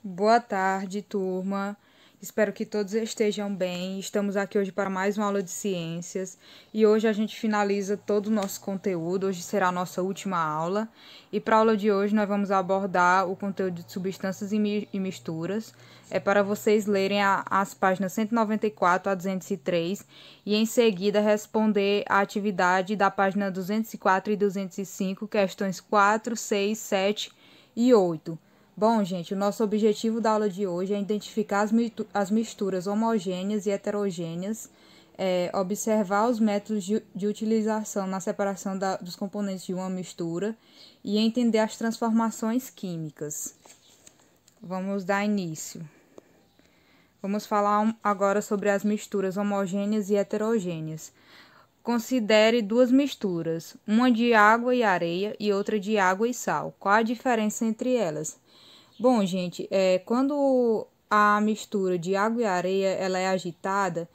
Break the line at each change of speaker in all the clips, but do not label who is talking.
Boa tarde, turma. Espero que todos estejam bem. Estamos aqui hoje para mais uma aula de ciências e hoje a gente finaliza todo o nosso conteúdo. Hoje será a nossa última aula e para a aula de hoje nós vamos abordar o conteúdo de substâncias e misturas. É para vocês lerem as páginas 194 a 203 e em seguida responder a atividade da página 204 e 205, questões 4, 6, 7 e 8. Bom, gente, o nosso objetivo da aula de hoje é identificar as misturas homogêneas e heterogêneas, observar os métodos de utilização na separação dos componentes de uma mistura e entender as transformações químicas. Vamos dar início. Vamos falar agora sobre as misturas homogêneas e heterogêneas. Considere duas misturas, uma de água e areia e outra de água e sal. Qual a diferença entre elas? Bom, gente, quando a mistura de água e areia ela é agitada,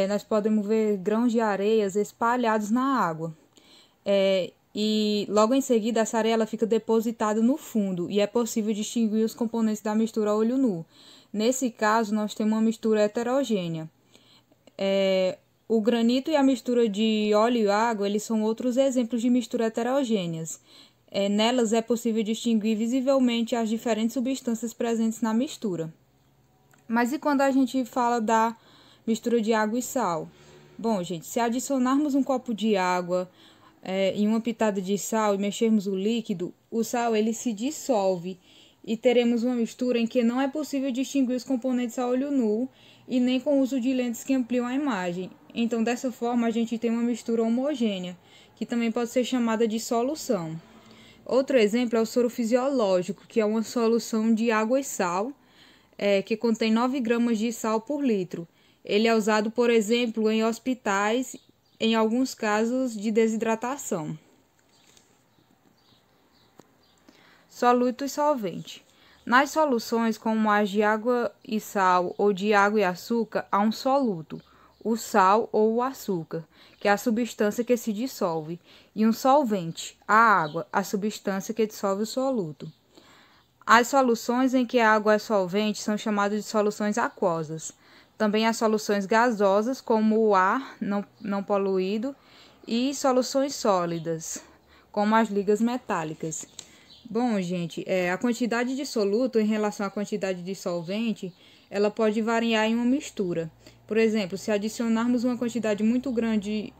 nós podemos ver grãos de areias espalhados na água. E logo em seguida essa areia ela fica depositada no fundo e é possível distinguir os componentes da mistura a olho nu. Nesse caso, nós temos uma mistura heterogênea. O granito e a mistura de óleo e água, eles são outros exemplos de mistura heterogêneas. Nelas é possível distinguir visivelmente as diferentes substâncias presentes na mistura. Mas e quando a gente fala da mistura de água e sal? Bom, gente, se adicionarmos um copo de água e uma pitada de sal e mexermos o líquido, o sal ele se dissolve e teremos uma mistura em que não é possível distinguir os componentes a olho nu e nem com o uso de lentes que ampliam a imagem. Então, dessa forma, a gente tem uma mistura homogênea, que também pode ser chamada de solução. Outro exemplo é o soro fisiológico, que é uma solução de água e sal, que contém 9 gramas de sal por litro. Ele é usado, por exemplo, em hospitais, em alguns casos de desidratação. Soluto e solvente. Nas soluções, como as de água e sal ou de água e açúcar, há um soluto, o sal ou o açúcar, que é a substância que se dissolve, e um solvente, a água, a substância que dissolve o soluto. As soluções em que a água é solvente são chamadas de soluções aquosas. Também há soluções gasosas, como o ar não poluído, e soluções sólidas, como as ligas metálicas. Bom, gente, a quantidade de soluto em relação à quantidade de solvente, ela pode variar em uma mistura. Por exemplo, se adicionarmos uma quantidade muito grande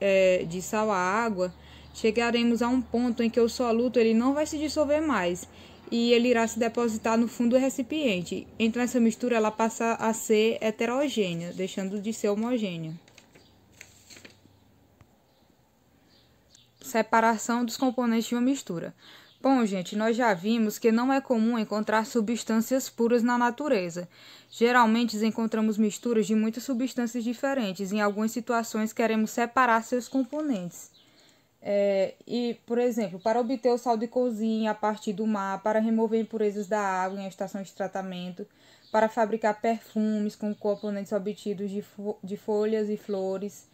de sal à água, chegaremos a um ponto em que o soluto ele não vai se dissolver mais e ele irá se depositar no fundo do recipiente. Então, essa mistura ela passa a ser heterogênea, deixando de ser homogênea. Separação dos componentes de uma mistura. Bom, gente, nós já vimos que não é comum encontrar substâncias puras na natureza. Geralmente encontramos misturas de muitas substâncias diferentes. Em algumas situações queremos separar seus componentes. Por exemplo, para obter o sal de cozinha a partir do mar, para remover impurezas da água em estação de tratamento, para fabricar perfumes com componentes obtidos de folhas e flores,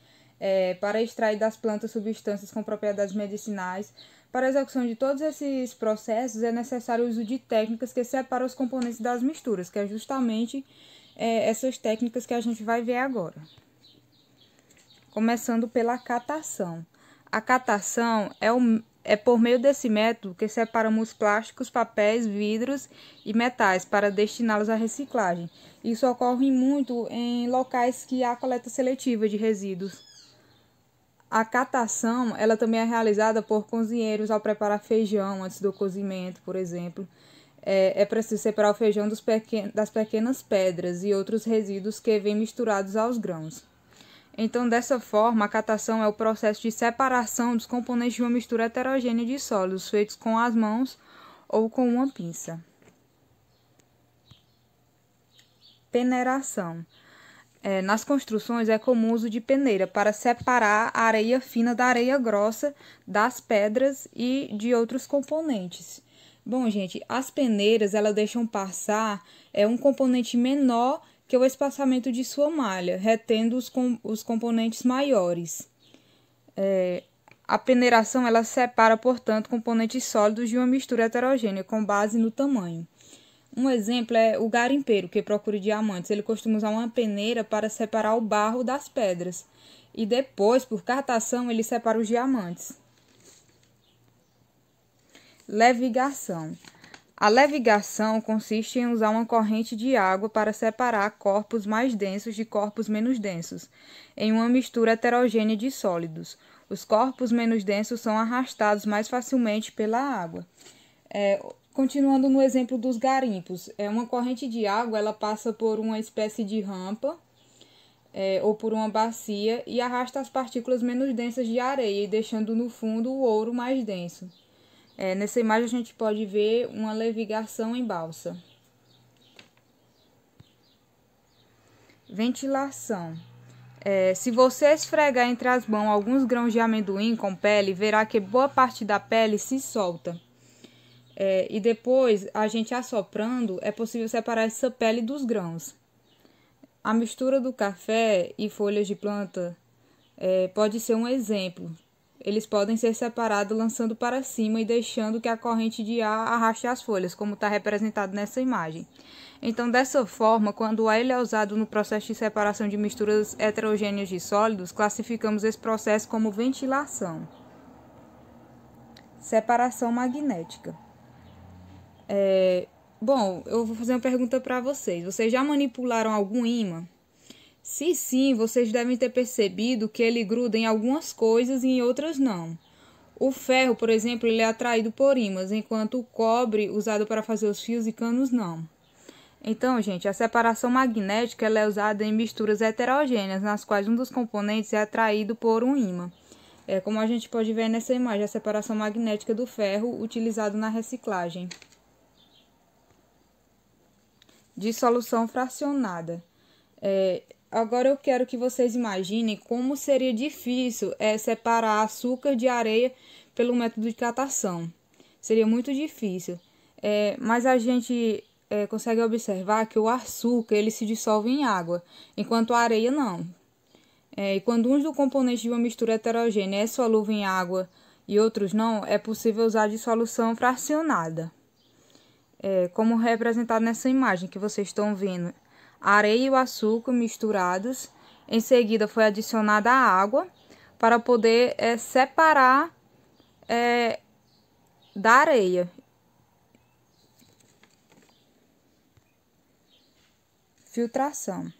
para extrair das plantas substâncias com propriedades medicinais. Para a execução de todos esses processos, é necessário o uso de técnicas que separam os componentes das misturas, que é justamente essas técnicas que a gente vai ver agora. Começando pela catação. A catação é por meio desse método que separamos plásticos, papéis, vidros e metais para destiná-los à reciclagem. Isso ocorre muito em locais que há coleta seletiva de resíduos. A catação, ela também é realizada por cozinheiros ao preparar feijão antes do cozimento, por exemplo. É preciso separar o feijão das pequenas pedras e outros resíduos que vêm misturados aos grãos. Então, dessa forma, a catação é o processo de separação dos componentes de uma mistura heterogênea de sólidos, feitos com as mãos ou com uma pinça. Peneiração. Nas construções é comum o uso de peneira para separar a areia fina da areia grossa, das pedras e de outros componentes. Bom, gente, as peneiras elas deixam passar um componente menor que o espaçamento de sua malha, retendo os componentes maiores. A peneiração ela separa, portanto, componentes sólidos de uma mistura heterogênea com base no tamanho. Um exemplo é o garimpeiro, que procura diamantes. Ele costuma usar uma peneira para separar o barro das pedras. E depois, por catação, ele separa os diamantes. Levigação. A levigação consiste em usar uma corrente de água para separar corpos mais densos de corpos menos densos, em uma mistura heterogênea de sólidos. Os corpos menos densos são arrastados mais facilmente pela água. Continuando no exemplo dos garimpos, uma corrente de água ela passa por uma espécie de rampa ou por uma bacia e arrasta as partículas menos densas de areia, deixando no fundo o ouro mais denso. Nessa imagem a gente pode ver uma levigação em balsa. Ventilação. Se você esfregar entre as mãos alguns grãos de amendoim com pele, verá que boa parte da pele se solta. E depois, a gente assoprando, é possível separar essa pele dos grãos. A mistura do café e folhas de planta pode ser um exemplo. Eles podem ser separados lançando para cima e deixando que a corrente de ar arraste as folhas, como está representado nessa imagem. Então, dessa forma, quando o ar é usado no processo de separação de misturas heterogêneas de sólidos, classificamos esse processo como ventilação. Separação magnética. Bom, eu vou fazer uma pergunta para vocês. Vocês já manipularam algum ímã? Se sim, vocês devem ter percebido que ele gruda em algumas coisas e em outras não. O ferro, por exemplo, ele é atraído por ímãs, enquanto o cobre, usado para fazer os fios e canos, não. Então, gente, a separação magnética ela é usada em misturas heterogêneas, nas quais um dos componentes é atraído por um ímã. Como a gente pode ver nessa imagem, a separação magnética do ferro utilizado na reciclagem. Dissolução fracionada. Agora eu quero que vocês imaginem como seria difícil separar açúcar de areia pelo método de catação. Seria muito difícil. Mas a gente consegue observar que o açúcar ele se dissolve em água, enquanto a areia não. E quando um dos componentes de uma mistura heterogênea é solúvel em água e outros não, é possível usar a dissolução fracionada. Como representado nessa imagem que vocês estão vendo. A areia e o açúcar misturados, em seguida foi adicionada a água para poder separar da areia. Filtração.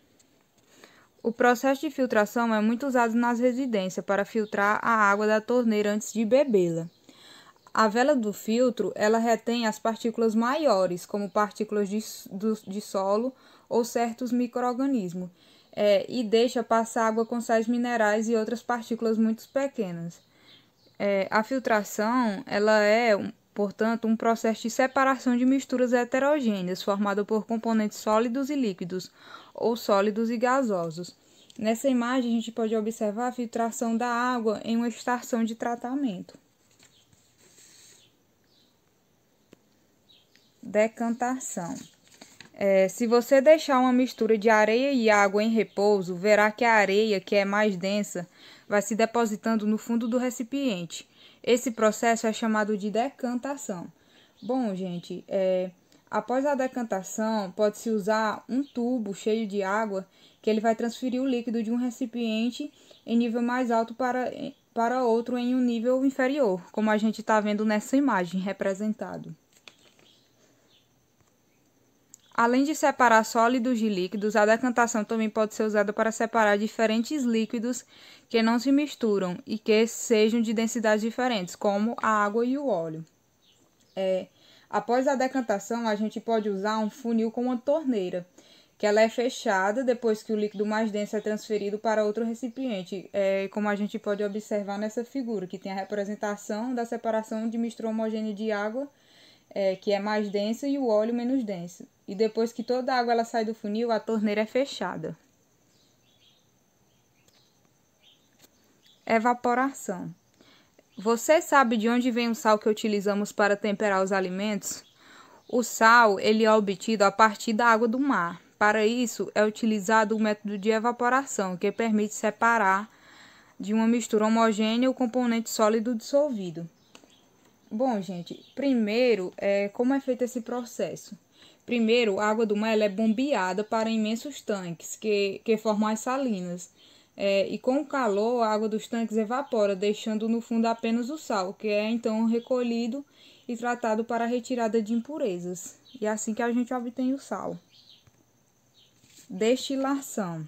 O processo de filtração é muito usado nas residências para filtrar a água da torneira antes de bebê-la. A vela do filtro ela retém as partículas maiores, como partículas de solo ou certos micro-organismos, e deixa passar água com sais minerais e outras partículas muito pequenas. A filtração ela portanto, um processo de separação de misturas heterogêneas, formado por componentes sólidos e líquidos, ou sólidos e gasosos. Nessa imagem, a gente pode observar a filtração da água em uma estação de tratamento. Decantação. Se você deixar uma mistura de areia e água em repouso, verá que a areia, que é mais densa, vai se depositando no fundo do recipiente. Esse processo é chamado de decantação. Bom, gente, após a decantação, pode-se usar um tubo cheio de água, que ele vai transferir o líquido de um recipiente em nível mais alto para outro em um nível inferior, como a gente está vendo nessa imagem representado. Além de separar sólidos de líquidos, a decantação também pode ser usada para separar diferentes líquidos que não se misturam e que sejam de densidades diferentes, como a água e o óleo. Após a decantação, a gente pode usar um funil com uma torneira, que ela é fechada depois que o líquido mais denso é transferido para outro recipiente, como a gente pode observar nessa figura, que tem a representação da separação de mistura homogênea de água, que é mais densa, e o óleo menos denso. E depois que toda a água ela sai do funil, a torneira é fechada. Evaporação. Você sabe de onde vem o sal que utilizamos para temperar os alimentos? O sal ele é obtido a partir da água do mar. Para isso, é utilizado o método de evaporação, que permite separar de uma mistura homogênea o componente sólido dissolvido. Bom, gente, primeiro, como é feito esse processo? Primeiro, a água do mar ela é bombeada para imensos tanques que formam as salinas. E com o calor, a água dos tanques evapora, deixando no fundo apenas o sal, que é então recolhido e tratado para a retirada de impurezas. E é assim que a gente obtém o sal. Destilação.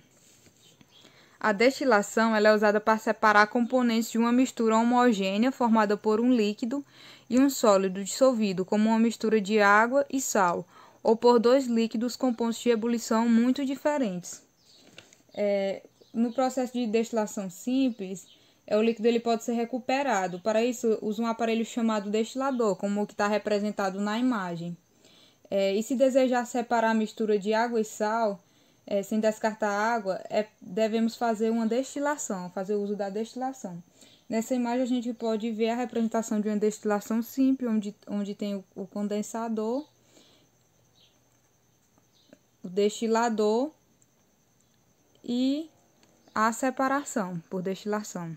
A destilação ela é usada para separar componentes de uma mistura homogênea formada por um líquido e um sólido dissolvido, como uma mistura de água e sal, ou por dois líquidos com pontos de ebulição muito diferentes. No processo de destilação simples, o líquido ele pode ser recuperado. Para isso, usa um aparelho chamado destilador, como o que está representado na imagem. E se desejar separar a mistura de água e sal, sem descartar a água, devemos fazer uma destilação, fazer uso da destilação. Nessa imagem a gente pode ver a representação de uma destilação simples, onde tem o condensador, o destilador e a separação por destilação.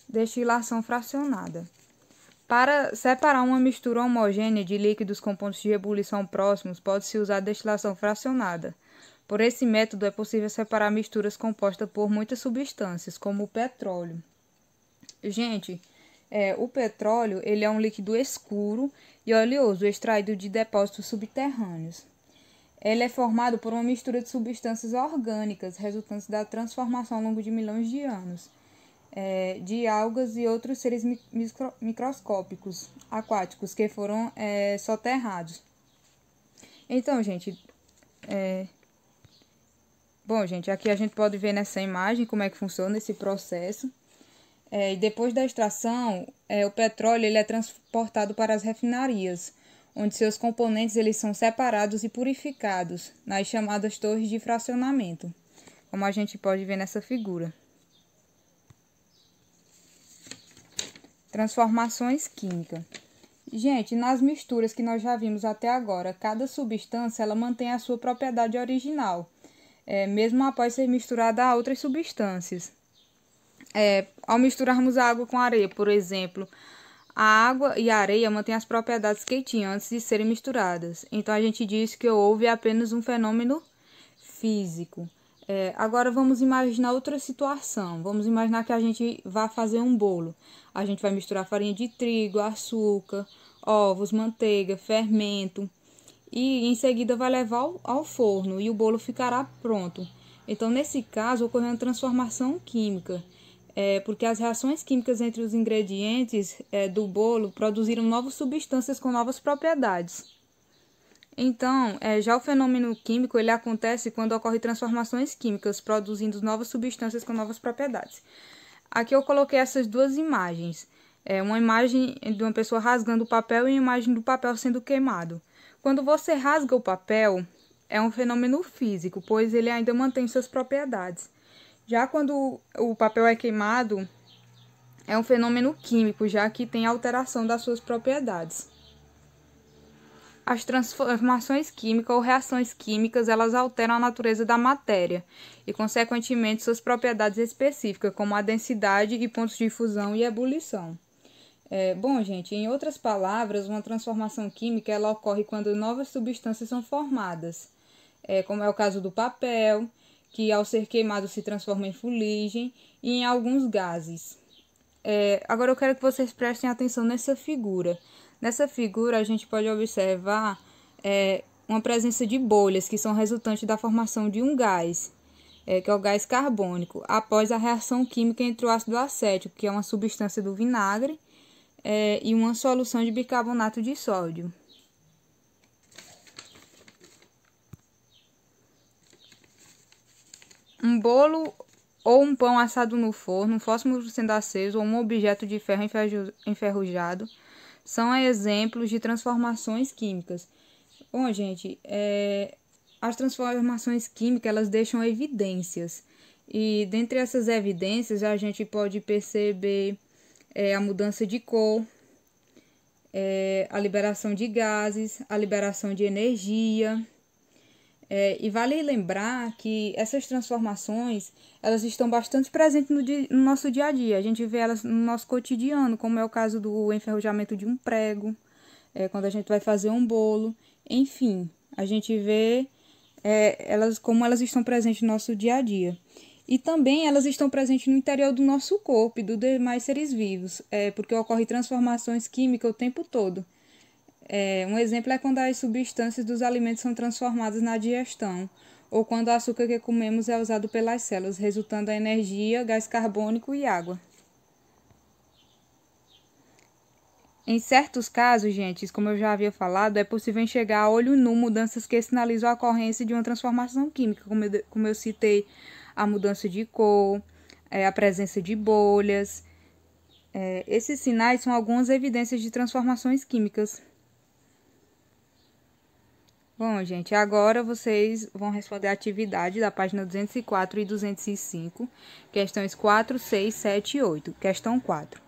Destilação fracionada. Para separar uma mistura homogênea de líquidos com pontos de ebulição próximos, pode-se usar a destilação fracionada. Por esse método, é possível separar misturas compostas por muitas substâncias, como o petróleo. Gente, o petróleo ele é um líquido escuro e oleoso extraído de depósitos subterrâneos. Ele é formado por uma mistura de substâncias orgânicas, resultantes da transformação ao longo de milhões de anos, de algas e outros seres microscópicos aquáticos que foram soterrados. Então, gente, aqui a gente pode ver nessa imagem como é que funciona esse processo. E depois da extração, o petróleo ele é transportado para as refinarias, onde seus componentes eles são separados e purificados nas chamadas torres de fracionamento, como a gente pode ver nessa figura. Transformações químicas. Gente, nas misturas que nós já vimos até agora, cada substância ela mantém a sua propriedade original, mesmo após ser misturada a outras substâncias. Ao misturarmos a água com a areia, por exemplo, a água e a areia mantêm as propriedades que tinham antes de serem misturadas. Então, a gente diz que houve apenas um fenômeno físico. Agora, vamos imaginar outra situação. Vamos imaginar que a gente vai fazer um bolo. A gente vai misturar farinha de trigo, açúcar, ovos, manteiga, fermento. E, em seguida, vai levar ao forno e o bolo ficará pronto. Então, nesse caso, ocorreu uma transformação química. Porque as reações químicas entre os ingredientes do bolo produziram novas substâncias com novas propriedades. Então, já o fenômeno químico ele acontece quando ocorrem transformações químicas, produzindo novas substâncias com novas propriedades. Aqui eu coloquei essas duas imagens. Uma imagem de uma pessoa rasgando o papel e uma imagem do papel sendo queimado. Quando você rasga o papel, é um fenômeno físico, pois ele ainda mantém suas propriedades. Já quando o papel é queimado, é um fenômeno químico, já que tem alteração das suas propriedades. As transformações químicas ou reações químicas, elas alteram a natureza da matéria e, consequentemente, suas propriedades específicas, como a densidade e pontos de fusão e ebulição. Gente, em outras palavras, uma transformação química ela ocorre quando novas substâncias são formadas, como é o caso do papel, que ao ser queimado se transforma em fuligem e em alguns gases. Agora eu quero que vocês prestem atenção nessa figura. Nessa figura a gente pode observar uma presença de bolhas que são resultantes da formação de um gás, que é o gás carbônico, após a reação química entre o ácido acético, que é uma substância do vinagre, e uma solução de bicarbonato de sódio. Um bolo ou um pão assado no forno, um fósforo sendo aceso ou um objeto de ferro enferrujado são exemplos de transformações químicas. Bom, gente, as transformações químicas elas deixam evidências. E dentre essas evidências a gente pode perceber a mudança de cor, a liberação de gases, a liberação de energia. E vale lembrar que essas transformações elas estão bastante presentes no nosso dia a dia. A gente vê elas no nosso cotidiano, como é o caso do enferrujamento de um prego, quando a gente vai fazer um bolo, enfim, a gente vê como elas estão presentes no nosso dia a dia. E também elas estão presentes no interior do nosso corpo e dos demais seres vivos, porque ocorrem transformações químicas o tempo todo. Um exemplo é quando as substâncias dos alimentos são transformadas na digestão, ou quando o açúcar que comemos é usado pelas células, resultando em energia, gás carbônico e água. Em certos casos, gente, como eu já havia falado, é possível enxergar a olho nu mudanças que sinalizam a ocorrência de uma transformação química, como eu citei, a mudança de cor, a presença de bolhas. Esses sinais são algumas evidências de transformações químicas. Bom, gente, agora vocês vão responder a atividade da página 204 e 205, questões 4, 6, 7 e 8. Questão 4.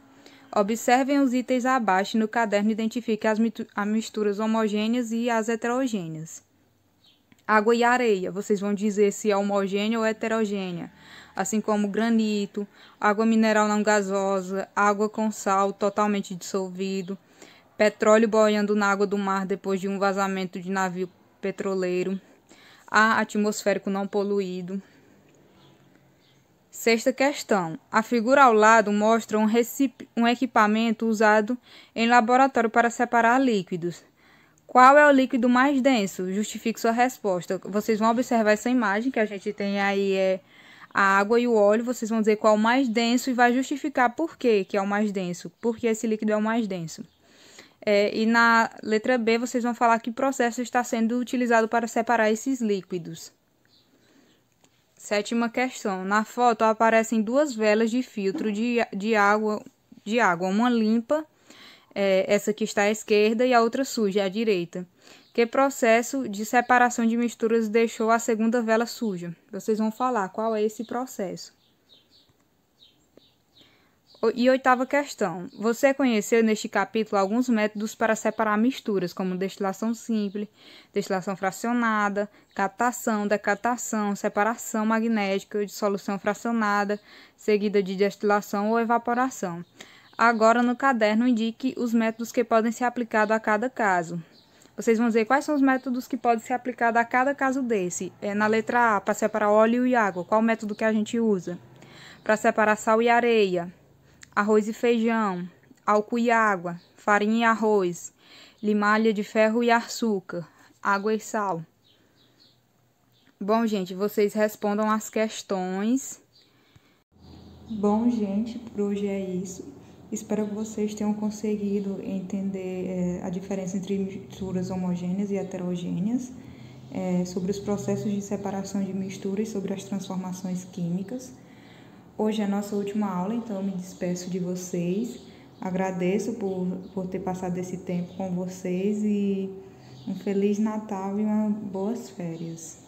Observem os itens abaixo e no caderno identifiquem as misturas homogêneas e as heterogêneas. Água e areia, vocês vão dizer se é homogênea ou heterogênea, assim como granito, água mineral não gasosa, água com sal totalmente dissolvido, petróleo boiando na água do mar depois de um vazamento de navio petroleiro, ar atmosférico não poluído. Sexta questão. A figura ao lado mostra um equipamento usado em laboratório para separar líquidos. Qual é o líquido mais denso? Justifique sua resposta. Vocês vão observar essa imagem que a gente tem aí, a água e o óleo. Vocês vão dizer qual é o mais denso e vai justificar por que é o mais denso. Por que esse líquido é o mais denso. E na letra B, vocês vão falar que processo está sendo utilizado para separar esses líquidos. Sétima questão. Na foto aparecem duas velas de filtro de água, uma limpa, essa que está à esquerda, e a outra suja, à direita. Que processo de separação de misturas deixou a segunda vela suja? Vocês vão falar qual é esse processo. E oitava questão. Você conheceu neste capítulo alguns métodos para separar misturas, como destilação simples, destilação fracionada, catação, decatação, separação magnética, dissolução fracionada, seguida de destilação ou evaporação. Agora, no caderno, indique os métodos que podem ser aplicados a cada caso. Vocês vão dizer quais são os métodos que podem ser aplicados a cada caso desse. Na letra A, para separar óleo e água, qual o método que a gente usa? Para separar sal e areia, arroz e feijão, álcool e água, farinha e arroz, limalha de ferro e açúcar, água e sal. Bom, gente, vocês respondam as questões. Bom, gente, por hoje é isso. Espero que vocês tenham conseguido entender a diferença entre misturas homogêneas e heterogêneas, sobre os processos de separação de misturas e sobre as transformações químicas. Hoje é a nossa última aula, então eu me despeço de vocês. Agradeço por ter passado esse tempo com vocês e um Feliz Natal e umas boas férias.